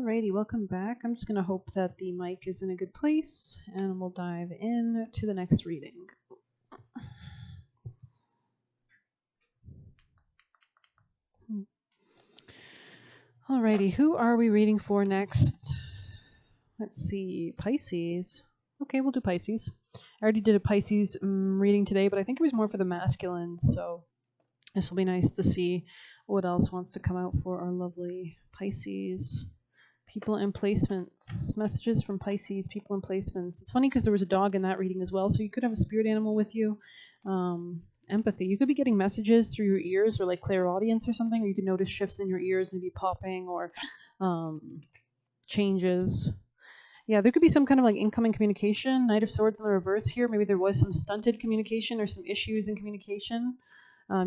Alrighty, welcome back. I'm just going to hope that the mic is in a good place, and we'll dive in to the next reading. Alrighty, who are we reading for next? Let's see, Pisces. Okay, we'll do Pisces. I already did a Pisces reading today, but I think it was more for the masculine, so this will be nice to see what else wants to come out for our lovely Pisces. People and placements. Messages from Pisces, people and placements. It's funny because there was a dog in that reading as well, so you could have a spirit animal with you. Empathy. You could be getting messages through your ears or like clairaudience or something, or you could notice shifts in your ears, maybe popping or changes. Yeah, there could be some kind of like incoming communication. Knight of Swords in the reverse here. Maybe there was some stunted communication or some issues in communication.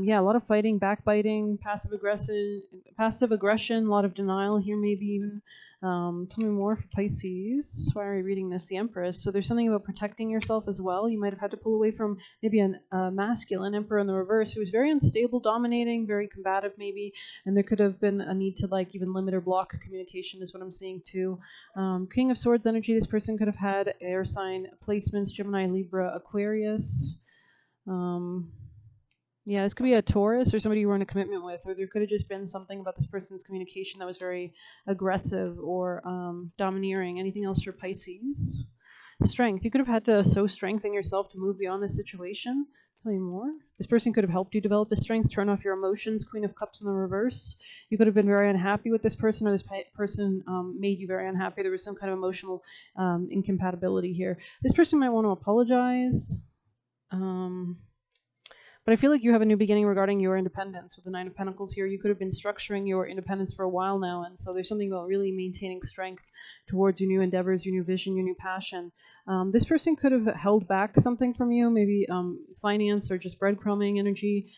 Yeah, a lot of fighting, backbiting, passive aggression, a lot of denial here, maybe even. Tell me more for Pisces. Why are we reading this? The Empress. So there's something about protecting yourself as well. You might have had to pull away from maybe a masculine Emperor in the reverse who was very unstable, dominating, very combative maybe, and there could have been a need to like even limit or block communication is what I'm seeing too. King of Swords energy. This person could have had air sign placements: Gemini, Libra, Aquarius. Yeah, this could be a Taurus or somebody you were in a commitment with, or there could have just been something about this person's communication that was very aggressive or domineering. Anything else for Pisces? Strength. You could have had to so strengthen yourself to move beyond this situation. Tell me more. This person could have helped you develop the strength, turn off your emotions. Queen of Cups in the reverse. You could have been very unhappy with this person, or this person made you very unhappy. There was some kind of emotional incompatibility here. This person might want to apologize. But I feel like you have a new beginning regarding your independence with the Nine of Pentacles here. You could have been structuring your independence for a while now, and so there's something about really maintaining strength towards your new endeavors, your new vision, your new passion. This person could have held back something from you, maybe finance or just breadcrumbing energy.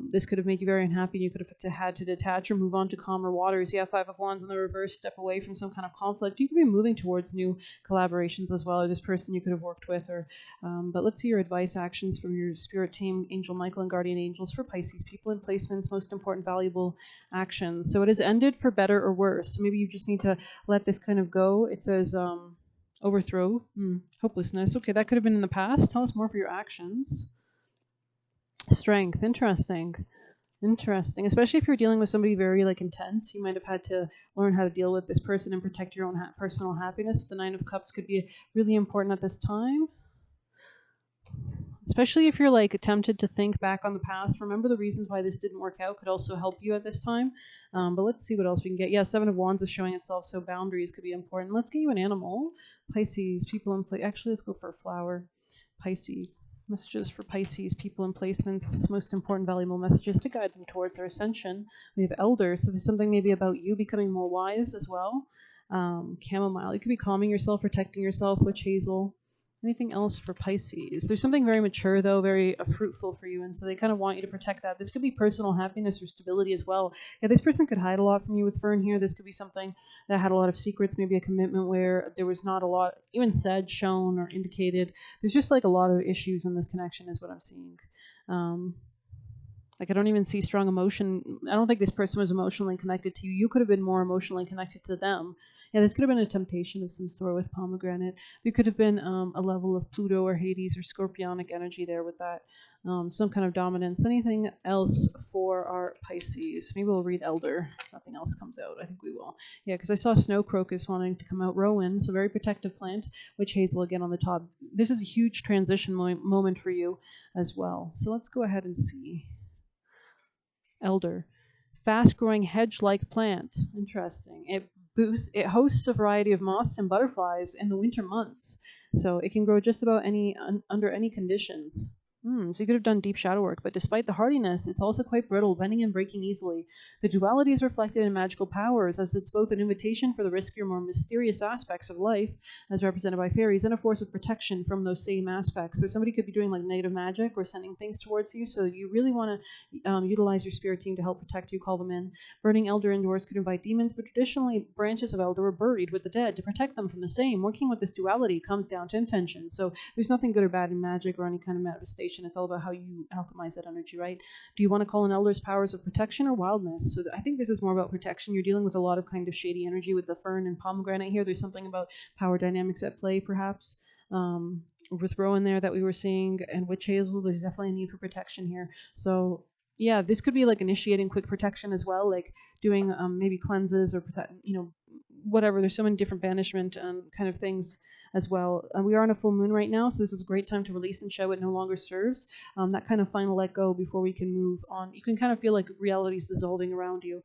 This could have made you very unhappy. You could have had to detach or move on to calmer waters. Yeah, Five of Wands in the reverse, step away from some kind of conflict. You could be moving towards new collaborations as well, or this person you could have worked with. But let's see your advice, actions from your spirit team, Angel Michael and Guardian Angels for Pisces, people and placements, most important, valuable actions. So it has ended for better or worse. So maybe you just need to let this kind of go. It says overthrow, hopelessness. Okay, that could have been in the past. Tell us more for your actions. Strength. Interesting, especially if you're dealing with somebody very like intense. You might have had to learn how to deal with this person and protect your own personal happiness. The Nine of Cups could be really important at this time, especially if you're like tempted to think back on the past. Remember the reasons why this didn't work out could also help you at this time. But let's see what else we can get. Yeah, Seven of Wands is showing itself, so boundaries could be important. Let's get you an animal. Pisces, people in play. Actually, let's go for a flower. Pisces. Messages for Pisces, people and placements, most important, valuable messages to guide them towards their ascension. We have Elder, so there's something maybe about you becoming more wise as well. Chamomile, you could be calming yourself, protecting yourself. Witch Hazel. Anything else for Pisces? There's something very mature, though, very fruitful for you, and so they kind of want you to protect that. This could be personal happiness or stability as well. Yeah, this person could hide a lot from you with Fern here. This could be something that had a lot of secrets, maybe a commitment where there was not a lot even said, shown, or indicated. There's just like a lot of issues in this connection is what I'm seeing. Like I don't even see strong emotion. I don't think this person was emotionally connected to you. You could have been more emotionally connected to them. Yeah, this could have been a temptation of some sort with pomegranate. There could have been a level of Pluto or Hades or scorpionic energy there with that. Some kind of dominance. Anything else for our Pisces? Maybe we'll read Elder. Nothing else comes out. I think we will. Yeah, because I saw Snow Crocus wanting to come out. Rowan, so very protective plant. Witch Hazel again on the top. This is a huge transition moment for you as well. So let's go ahead and see. Elder, fast-growing hedge-like plant. Interesting. It hosts a variety of moths and butterflies in the winter months, so it can grow just about under any conditions. So you could have done deep shadow work, but despite the hardiness, it's also quite brittle, bending and breaking easily. The duality is reflected in magical powers, as it's both an invitation for the riskier, more mysterious aspects of life, as represented by fairies, and a force of protection from those same aspects. So somebody could be doing like negative magic or sending things towards you, so you really want to utilize your spirit team to help protect you, call them in. Burning Elder indoors could invite demons, but traditionally branches of Elder are buried with the dead to protect them from the same. Working with this duality comes down to intention, so there's nothing good or bad in magic or any kind of manifestation manifestation. It's all about how you alchemize that energy, right? Do you want to call in elders' powers of protection or wildness? So I think this is more about protection. You're dealing with a lot of kind of shady energy with the fern and pomegranate here. There's something about power dynamics at play, perhaps. With Rowan there that we were seeing, and witch hazel, there's definitely a need for protection here. So yeah, this could be like initiating quick protection as well, like doing maybe cleanses or whatever. There's so many different banishment kind of things as well. We are on a full moon right now, so this is a great time to release and show what no longer serves. That kind of final let go before we can move on. You can kind of feel like reality's dissolving around you.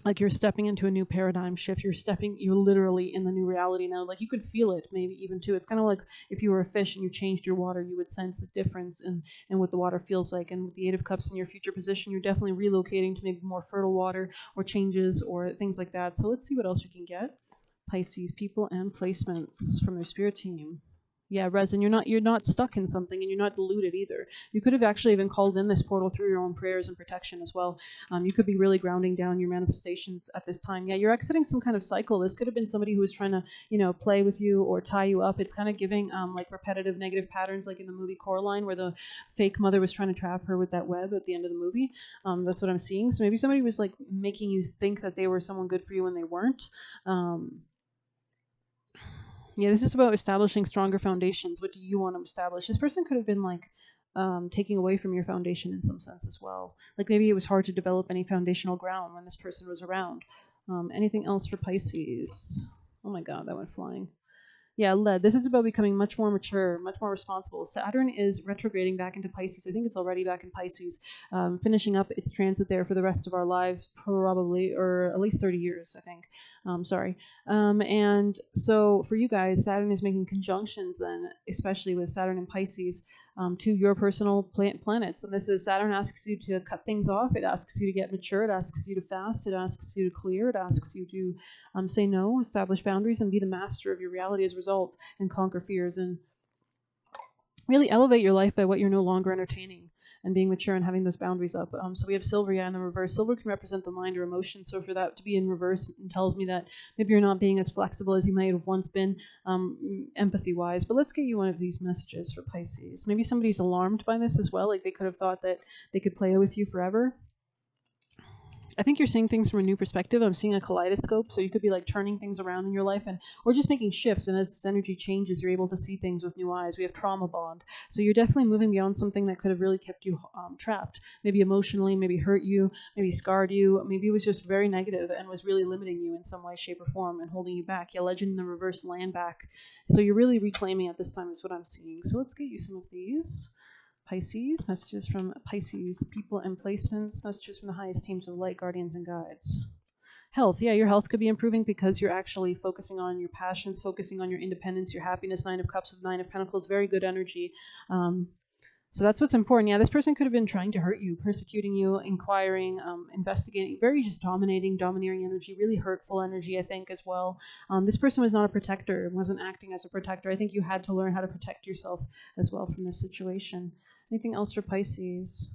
Like you're stepping into a new paradigm shift. You're literally in the new reality now. Like you could feel it maybe even too. It's kind of like if you were a fish and you changed your water, you would sense the difference in what the water feels like. And with the Eight of Cups in your future position, you're definitely relocating to maybe more fertile water or changes or things like that. So let's see what else we can get. Pisces, people and placements from their spirit team. Yeah, Resin, you're not stuck in something, and you're not deluded either. You could have actually even called in this portal through your own prayers and protection as well. You could be really grounding down your manifestations at this time. Yeah, you're exiting some kind of cycle. This could have been somebody who was trying to, play with you or tie you up. It's kind of giving like repetitive negative patterns, like in the movie Coraline, where the fake mother was trying to trap her with that web at the end of the movie. That's what I'm seeing. So maybe somebody was like making you think that they were someone good for you when they weren't. Yeah, this is about establishing stronger foundations. What do you want to establish? This person could have been like taking away from your foundation in some sense as well. Like maybe it was hard to develop any foundational ground when this person was around. Anything else for Pisces? Oh my God, that went flying. Yeah, lead. This is about becoming much more mature, much more responsible. Saturn is retrograding back into Pisces. I think it's already back in Pisces, finishing up its transit there for the rest of our lives, probably, or at least 30 years, I think. Sorry. And so for you guys, Saturn is making conjunctions then, especially with Saturn and Pisces, to your personal planets. And this is Saturn asks you to cut things off. It asks you to get mature. It asks you to fast. It asks you to clear. It asks you to say no, establish boundaries, and be the master of your reality as a result, and conquer fears, and really elevate your life by what you're no longer entertaining, and being mature and having those boundaries up. So we have silver, yeah, in the reverse. Silver can represent the mind or emotion. So for that to be in reverse, it tells me that maybe you're not being as flexible as you might have once been, empathy-wise. But let's get you one of these messages for Pisces. Maybe somebody's alarmed by this as well. Like they could have thought that they could play with you forever. I think you're seeing things from a new perspective. I'm seeing a kaleidoscope, so you could be like turning things around in your life, or just making shifts. And as this energy changes, you're able to see things with new eyes. We have trauma bond, so you're definitely moving beyond something that could have really kept you trapped, maybe emotionally, maybe hurt you, maybe scarred you, maybe it was just very negative and was really limiting you in some way, shape, or form, and holding you back. Yeah, Legend in the reverse, land back. So you're really reclaiming at this time is what I'm seeing. So let's get you some of these. Pisces, messages from Pisces, people and placements, messages from the highest teams of light, guardians, and guides. Health, yeah, your health could be improving because you're actually focusing on your passions, focusing on your independence, your happiness. Nine of Cups with Nine of Pentacles, very good energy. So that's what's important. Yeah, this person could have been trying to hurt you, persecuting you, inquiring, investigating, very just domineering energy, really hurtful energy, I think, as well. This person was not a protector, wasn't acting as a protector. I think you had to learn how to protect yourself as well from this situation. Anything else for Pisces?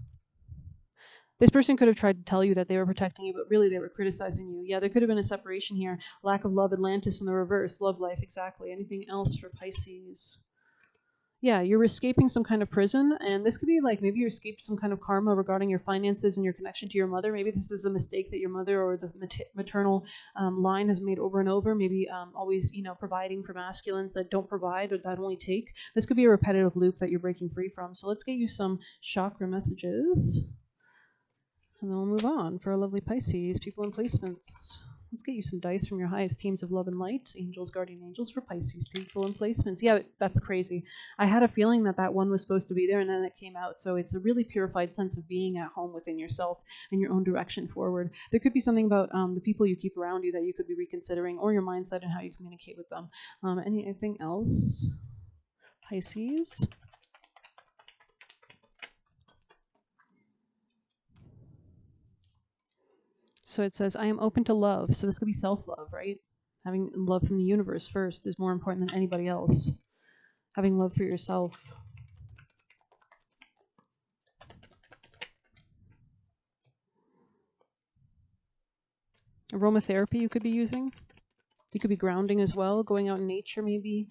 This person could have tried to tell you that they were protecting you, but really they were criticizing you. Yeah, there could have been a separation here. Lack of love, Atlantis in the reverse. Love life, exactly. Anything else for Pisces? Yeah, you're escaping some kind of prison, and this could be like maybe you escaped some kind of karma regarding your finances and your connection to your mother. Maybe this is a mistake that your mother or the maternal line has made over and over. Maybe always, providing for masculines that don't provide or that only take. This could be a repetitive loop that you're breaking free from. So let's get you some chakra messages, and then we'll move on for our lovely Pisces, people and placements. Let's get you some dice from your highest teams of love and light, angels, guardian angels for Pisces, people and placements. Yeah, that's crazy. I had a feeling that one was supposed to be there, and then it came out. So it's a really purified sense of being at home within yourself and your own direction forward. There could be something about the people you keep around you that you could be reconsidering, or your mindset and how you communicate with them. Anything else? Pisces? So it says, I am open to love. So this could be self-love, right? Having love from the universe first is more important than anybody else. Having love for yourself. Aromatherapy you could be using. You could be grounding as well, going out in nature maybe.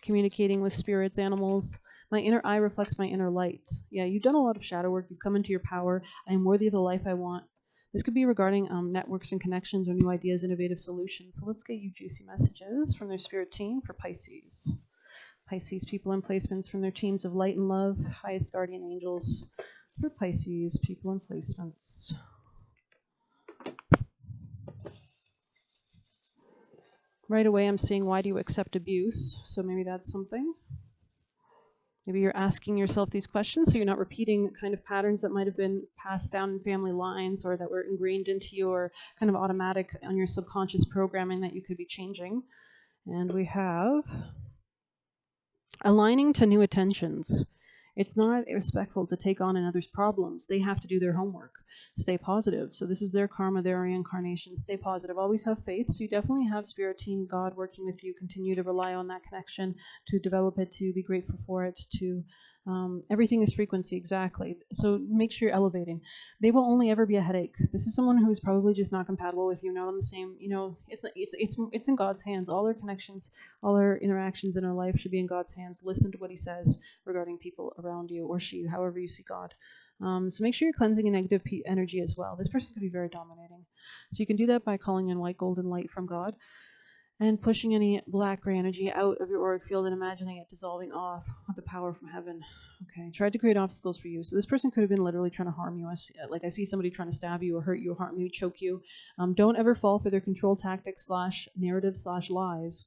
communicating with spirits, animals. My inner eye reflects my inner light. Yeah, you've done a lot of shadow work. You've come into your power. I am worthy of the life I want. This could be regarding networks and connections or new ideas, innovative solutions. So let's get you juicy messages from their spirit team for Pisces. Pisces people and placements from their teams of light and love, highest guardian angels for Pisces people and placements. Right away, I'm seeing, why do you accept abuse? So maybe that's something. Maybe you're asking yourself these questions so you're not repeating kind of patterns that might have been passed down in family lines or that were ingrained into you or kind of automatic on your subconscious programming that you could be changing. And we have aligning to new attentions. It's not respectful to take on another's problems. They have to do their homework. Stay positive. So this is their karma, their reincarnation. Stay positive. Always have faith. So you definitely have spirit team, God working with you. Continue to rely on that connection, to develop it, to be grateful for it, to everything is frequency, exactly. So make sure you're elevating. They will only ever be a headache. This is someone who's probably just not compatible with you, not on the same, it's in God's hands. All our connections, all our interactions in our life should be in God's hands. Listen to what he says regarding people around you, or she, however you see God. So make sure you're cleansing a negative energy as well. This person could be very dominating. So you can do that by calling in white, golden light from God and pushing any black gray energy out of your auric field and imagining it dissolving off with the power from heaven. Okay, tried to create obstacles for you. So this person could have been literally trying to harm you. Like I see somebody trying to stab you or hurt you or harm you, choke you. Don't ever fall for their control tactics / narrative / lies.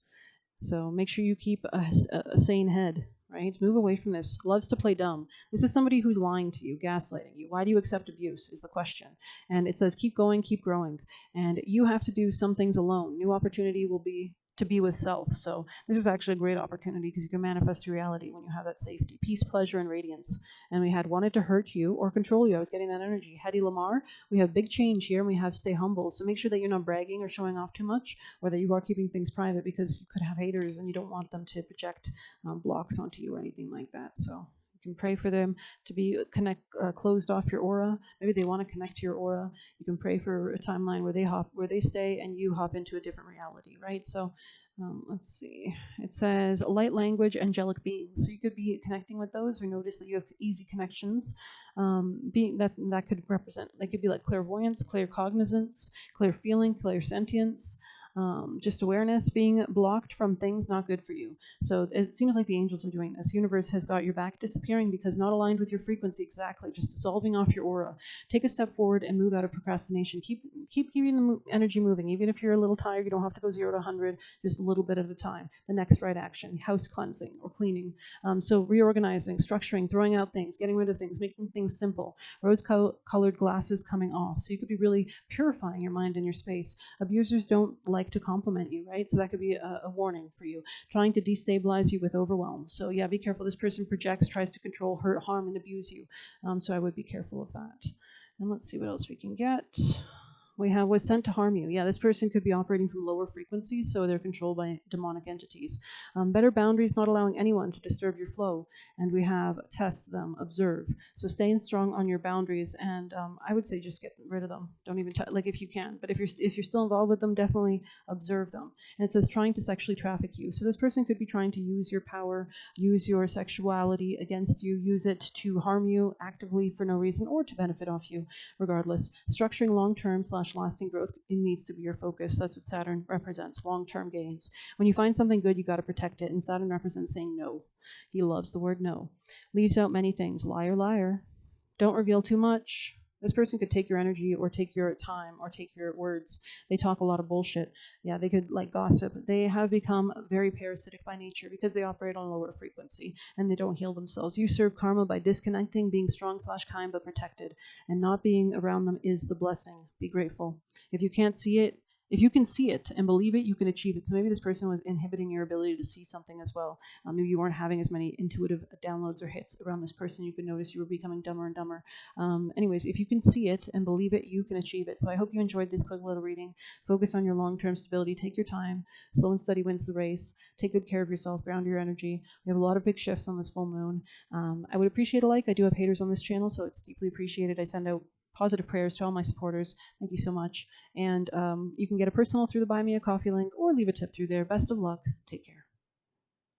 So make sure you keep a sane head, right? Move away from this. Loves to play dumb. This is somebody who's lying to you, gaslighting you. Why do you accept abuse is the question. And it says keep going, keep growing. And you have to do some things alone. New opportunity will be to be with self. So this is actually a great opportunity because you can manifest your reality when you have that safety, peace, pleasure, and radiance. And we had wanted to hurt you or control you. I was getting that energy. Hedy Lamar, we have big change here, and we have stay humble. So make sure that you're not bragging or showing off too much, or that you are keeping things private, because you could have haters and you don't want them to project blocks onto you or anything like that. So you can pray for them to be closed off your aura. Maybe they want to connect to your aura. You can pray for a timeline where they stay and you hop into a different reality, right? So let's see. It says light language, angelic beings. So you could be connecting with those, or notice that you have easy connections. Being that could represent, they could be like clairvoyance, claircognizance, clear feeling, clairsentience. Just awareness, being blocked from things not good for you. So it seems like the angels are doing this. Universe has got your back, disappearing because not aligned with your frequency, exactly, just dissolving off your aura. Take a step forward and move out of procrastination. Keep keeping the energy moving. Even if you're a little tired, you don't have to go 0 to 100, just a little bit at a time. The next right action, house cleansing or cleaning. So reorganizing, structuring, throwing out things, getting rid of things, making things simple. Rose-colored glasses coming off. So you could be really purifying your mind and your space. Abusers don't like to compliment you, right? So that could be a warning for you. Trying to destabilize you with overwhelm. So yeah, be careful. This person projects, tries to control, hurt, harm, and abuse you. So I would be careful of that. And let's see what else we can get. We have was sent to harm you. Yeah, this person could be operating from lower frequencies, so they're controlled by demonic entities. Better boundaries, not allowing anyone to disturb your flow. And we have test them, observe. So staying strong on your boundaries, and I would say just get rid of them. Don't even like if you can. But if you're still involved with them, definitely observe them. And it says trying to sexually traffic you. So this person could be trying to use your power, use your sexuality against you, use it to harm you actively for no reason, or to benefit off you, regardless. Structuring long-term / lasting growth, it needs to be your focus. That's what Saturn represents, long-term gains. When you find something good, you got to protect it. And Saturn represents saying no. He loves the word no. Leaves out many things. Liar, liar. Don't reveal too much. This person could take your energy or take your time or take your words. They talk a lot of bullshit. Yeah, they could like gossip. They have become very parasitic by nature because they operate on a lower frequency and they don't heal themselves. You serve karma by disconnecting, being strong / kind but protected, and not being around them is the blessing. Be grateful. If you can't see it, if you can see it and believe it, you can achieve it. So maybe this person was inhibiting your ability to see something as well. Maybe you weren't having as many intuitive downloads or hits around this person. You could notice you were becoming dumber and dumber. Anyways, if you can see it and believe it, you can achieve it. So I hope you enjoyed this quick little reading. Focus on your long-term stability. Take your time. Slow and steady wins the race. Take good care of yourself. Ground your energy. We have a lot of big shifts on this full moon. I would appreciate a like. I do have haters on this channel, so it's deeply appreciated. I send out positive prayers to all my supporters. Thank you so much. And you can get a personal through the Buy Me a Coffee link or leave a tip through there. Best of luck. Take care.